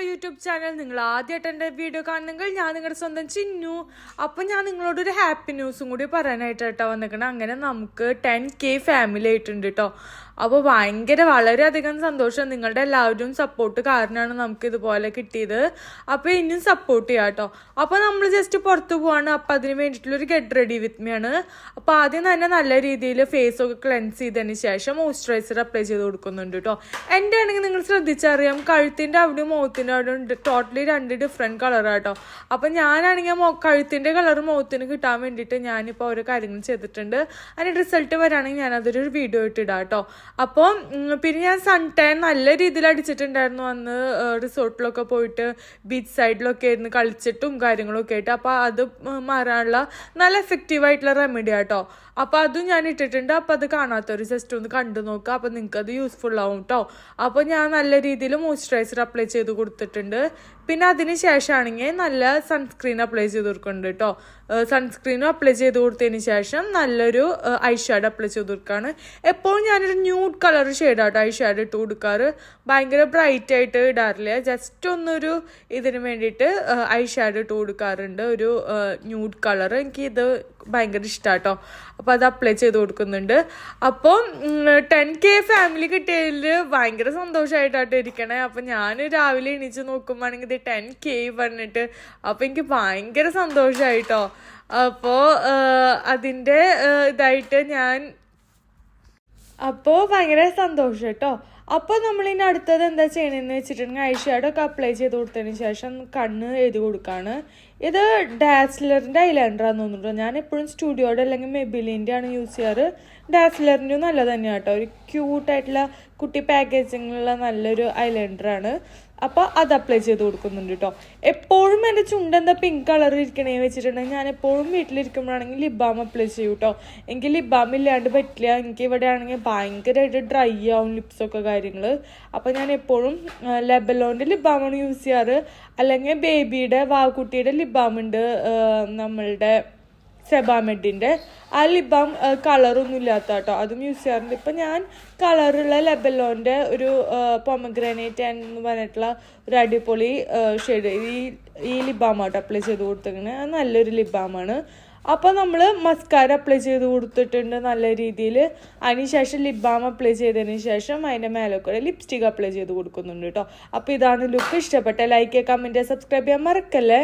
YouTube channel. നിങ്ങൾ ആദ്യമായിട്ട് എൻ്റെ വീഡിയോ കാണുന്നെങ്കിൽ ഞാൻ നിങ്ങളുടെ സ്വന്തം ചിന്നു. അപ്പം ഞാൻ നിങ്ങളോടൊരു ഹാപ്പി ന്യൂസും കൂടി പറയാനായിട്ടാണ് വന്നിരിക്കണം. അങ്ങനെ നമുക്ക് 10K ഫാമിലി ആയിട്ടുണ്ട് കേട്ടോ. അപ്പോൾ വളരെയധികം സന്തോഷം. നിങ്ങളുടെ എല്ലാവരും സപ്പോർട്ട് കാരണമാണ് നമുക്ക് ഇതുപോലെ കിട്ടിയത്. അപ്പോൾ ഇനിയും സപ്പോർട്ട് ചെയ്യാം കേട്ടോ. അപ്പോൾ നമ്മൾ ജസ്റ്റ് പുറത്ത് പോവാണ്. അപ്പോൾ അതിന് വേണ്ടിയിട്ടുള്ളൊരു ഗെറ്റ് റെഡി വിത്ത് മീ ആണ്. അപ്പോൾ ആദ്യം തന്നെ നല്ല രീതിയിൽ ഫേസൊക്കെ ക്ലെൻസ് ചെയ്തതിന് ശേഷം മോയ്സ്ചറൈസർ അപ്ലൈ ചെയ്ത് കൊടുക്കുന്നുണ്ട് കേട്ടോ. എൻ്റെ ആണെങ്കിൽ നിങ്ങൾ ശ്രദ്ധിച്ചറിയാം, കഴുത്തിൻ്റെ അവിടെയും മുഖത്തിൻ്റെ അവിടെയും ടോട്ടലി 2 ഡിഫറെൻറ്റ് കളറാണ് കേട്ടോ. അപ്പം ഞാനാണെങ്കിൽ കഴുത്തിൻ്റെ കളർ മുഖത്തിന് കിട്ടാൻ വേണ്ടിയിട്ട് ഞാനിപ്പോൾ ഓരോ കാര്യങ്ങൾ ചെയ്തിട്ടുണ്ട്. അതിൻ്റെ റിസൾട്ട് വരാണെങ്കിൽ ഞാനതൊരു വീഡിയോ ഇട്ടിടാം കേട്ടോ. അപ്പോൾ പിന്നെ ഞാൻ സൺ ടാൻ നല്ല രീതിയിൽ അടിച്ചിട്ടുണ്ടായിരുന്നു അന്ന് റിസോർട്ടിലൊക്കെ പോയിട്ട് ബീച്ച് സൈഡിലൊക്കെ ആയിരുന്നു കളിച്ചിട്ടും കാര്യങ്ങളൊക്കെ ആയിട്ട്. അപ്പോൾ അത് മാറാനുള്ള നല്ല എഫക്റ്റീവായിട്ടുള്ള റെമഡി ആട്ടോ. അപ്പോൾ അതും ഞാൻ ഇട്ടിട്ടുണ്ട്. അപ്പോൾ അത് കാണാത്തവർ ജസ്റ്റ് ഒന്ന് കണ്ടു നോക്കുക. അപ്പോൾ നിങ്ങൾക്ക് അത് യൂസ്ഫുൾ ആവും കേട്ടോ. അപ്പോൾ ഞാൻ നല്ല രീതിയിൽ മോയ്സ്ചറൈസർ അപ്ലൈ ചെയ്ത് കൊടുത്തിട്ടുണ്ട്. പിന്നെ അതിന് ശേഷമാണെങ്കിൽ നല്ല സൺസ്ക്രീൻ അപ്ലൈ ചെയ്ത് കൊടുക്കുന്നുണ്ട് കേട്ടോ. സൺസ്ക്രീനും അപ്ലൈ ചെയ്ത് കൊടുത്തതിന് ശേഷം നല്ലൊരു ഐ ഷാഡ് അപ്ലൈ ചെയ്ത് കൊടുക്കുകയാണ്. എപ്പോഴും ഞാനൊരു ന്യൂഡ് കളർ ഷെയ്ഡാട്ടോ ഐ ഷാഡ് ഇട്ട് കൊടുക്കാറ്. ഭയങ്കര ബ്രൈറ്റ് ആയിട്ട് ഇടാറില്ല. ജസ്റ്റ് ഒന്നൊരു ഇതിന് വേണ്ടിയിട്ട് ഐ ഷാഡ് ഇട്ട് കൊടുക്കാറുണ്ട്, ഒരു ന്യൂഡ് കളർ. എനിക്ക് ഇത് ഭയങ്കര ഇഷ്ടമാട്ടോ. അപ്പോൾ അത് അപ്ലൈ ചെയ്ത് കൊടുക്കുന്നുണ്ട്. അപ്പോൾ 10K ഫാമിലി കിട്ടിയതിൽ ഭയങ്കര സന്തോഷമായിട്ടാട്ടോ ഇരിക്കണേ. അപ്പോൾ ഞാൻ രാവിലെ എണീച്ച് നോക്കുമ്പോഴാണെങ്കിൽ ഇത് 10K പറഞ്ഞിട്ട് അപ്പോൾ എനിക്ക് ഭയങ്കര സന്തോഷമായിട്ടോ. അപ്പോൾ അതിൻ്റെ ഇതായിട്ട് അപ്പോൾ ഭയങ്കര സന്തോഷം കേട്ടോ. അപ്പോൾ നമ്മളിനി അടുത്തത് എന്താ ചെയ്യണമെന്ന് വെച്ചിട്ടുണ്ടെങ്കിൽ ഐ ഷാഡൊക്കെ അപ്ലൈ ചെയ്ത് കൊടുത്തതിന് ശേഷം കണ്ണ് എഴുതി കൊടുക്കുകയാണ്. ഇത് ഡാസ്ലറിൻ്റെ ഐലൈനറാന്ന് തോന്നുന്നുണ്ടോ. ഞാൻ എപ്പോഴും സ്റ്റുഡിയോയുടെ അല്ലെങ്കിൽ മെബിലിൻ്റെ ആണ് യൂസ് ചെയ്യാറ്. ഡാസ്ലറിൻ്റെ നല്ല തന്നെയാണ് കേട്ടോ. ഒരു ക്യൂട്ടായിട്ടുള്ള കുട്ടി പാക്കേജിങ്ങിലുള്ള നല്ലൊരു ഐലൈനറാണ്. അപ്പോൾ അത് അപ്ലൈ ചെയ്ത് കൊടുക്കുന്നുണ്ട് കേട്ടോ. എപ്പോഴും എൻ്റെ ചുണ്ടെന്താ പിങ്ക് കളർ ഇരിക്കണേ വെച്ചിട്ടുണ്ടെങ്കിൽ ഞാൻ എപ്പോഴും വീട്ടിലിരിക്കുമ്പോഴാണെങ്കിൽ ലിപ് ബാം അപ്ലൈ ചെയ്യും കേട്ടോ. എനിക്ക് ലിപ് ബാം ഇല്ലാണ്ട് പറ്റില്ല. എനിക്ക് ഇവിടെ ആണെങ്കിൽ ഭയങ്കരമായിട്ട് ഡ്രൈ ആവും ലിപ്സൊക്കെ കാര്യങ്ങൾ. അപ്പോൾ ഞാൻ എപ്പോഴും ലെബലോൻ്റെ ലിപ് ബാമാണ് യൂസ് ചെയ്യാറ്. അല്ലെങ്കിൽ ബേബിയുടെ വാക്കുട്ടിയുടെ ലിപ് ബാം ഉണ്ട്, നമ്മളുടെ സെബാമെഡിൻ്റെ. ആ ലിപ് ബാം കളറൊന്നും ഇല്ലാത്ത കേട്ടോ, അതും യൂസ് ചെയ്യാറുണ്ട്. ഇപ്പം ഞാൻ കളറുള്ള ലെബലോൻ്റെ ഒരു പൊമഗ്രാനൈറ്റ് എന്ന് പറഞ്ഞിട്ടുള്ള ഒരു അടിപൊളി ഷെയ്ഡ് ഈ ലിപ് ബാമായിട്ട് അപ്ലൈ ചെയ്ത് കൊടുത്തിരിക്കുന്നത്. അത് നല്ലൊരു ലിപ് ബാമാണ്. അപ്പോൾ നമ്മൾ മസ്കാര അപ്ലൈ ചെയ്ത് കൊടുത്തിട്ടുണ്ട് നല്ല രീതിയിൽ. അതിന് ശേഷം ലിപ് ബാം അപ്ലൈ ചെയ്തതിന് ശേഷം അതിൻ്റെ മേലെ കൂടെ ലിപ്സ്റ്റിക് അപ്ലൈ ചെയ്ത് കൊടുക്കുന്നുണ്ട് കേട്ടോ. അപ്പോൾ ഇതാണ് ലുക്ക്. ഇഷ്ടപ്പെട്ട ലൈക്ക്, കമൻറ്റ്, സബ്സ്ക്രൈബ് ചെയ്യാൻ മറക്കല്ലേ.